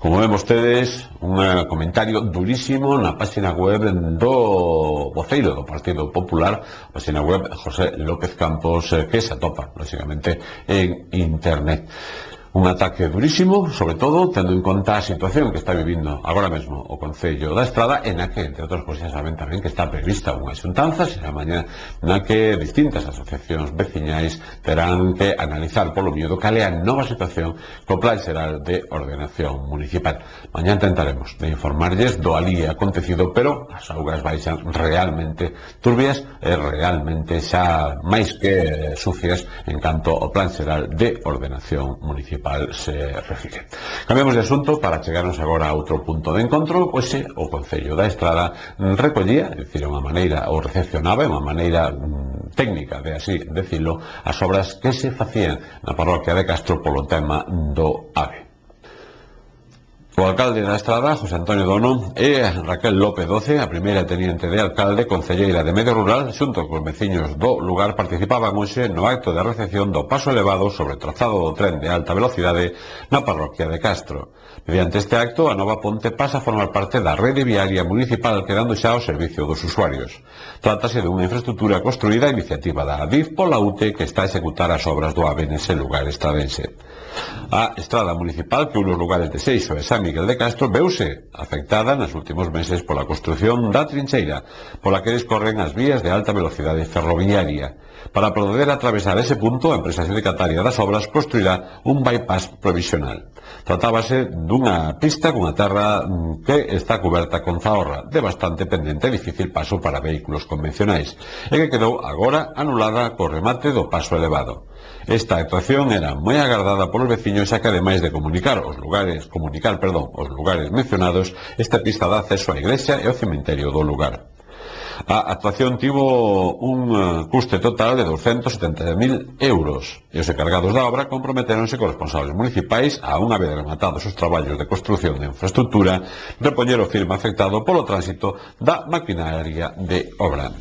Como ven vostedes, un comentario durísimo na página web do voceiro do Partido Popular, a página web José López Campos, que se atopa, lógicamente, en internet. Un ataque durísimo, sobre todo, tendo en conta a situación que está vivindo agora mesmo o Concello da Estrada, en a que, entre outras cousas, saben tamén que está prevista unha xuntanza, será mañá, na que distintas asociacións veciñais terán que analizar polo miedo cal é a nova situación co Plan Xeral de Ordenación Municipal. Mañá intentaremos de informarlles do alí acontecido, pero as augas baixan realmente turbias e realmente xa máis que sucias en canto ao Plan Xeral de Ordenación Municipal se refire. Cambiamos de asunto para chegarnos agora a outro punto de encontro. Hoxe o Concello da Estrada recollía, é dicir, unha maneira, ou recepcionaba, unha maneira técnica de así decirlo, as obras que se facían na parroquia de Castro polo tema do AVE. O alcalde da Estrada, José Antonio Dono, e Raquel López Doce, a primeira teniente de alcalde, concelleira de Medio Rural, xunto cos veciños do lugar, participaban hoxe no acto de recepción do paso elevado sobre o trazado do tren de alta velocidade na parroquia de Castro. Mediante este acto, a nova ponte pasa a formar parte da rede viaria municipal, quedando xa ao servicio dos usuarios. Trátase dunha infraestructura construída a iniciativa da ADIF pola UTE, que está a executar as obras do AVE nese lugar estradense. A estrada municipal que une os lugares de Seixo e San Miguel de Castro veuse afectada nos últimos meses pola construción da trincheira pola que discorren as vías de alta velocidade ferroviaria. Para poder atravesar ese punto, a empresa adxudicataria das obras construirá un bypass provisional. Tratábase dunha pista cunha terra que está coberta con zahorra, de bastante pendente e difícil paso para vehículos convencionais, e que quedou agora anulada co remate do paso elevado. Esta actuación era moi agardada polos veciños, xa que ademais de comunicar os lugares mencionados, esta pista dá acceso á igrexa e ao cemiterio do lugar. A actuación tivo un custe total de 270.000 euros e os encargados da obra comprometeronse con responsables municipais a unha vez rematados os traballos de construción de infraestructura, repoñer o firme afectado polo tránsito da maquinaria de obra.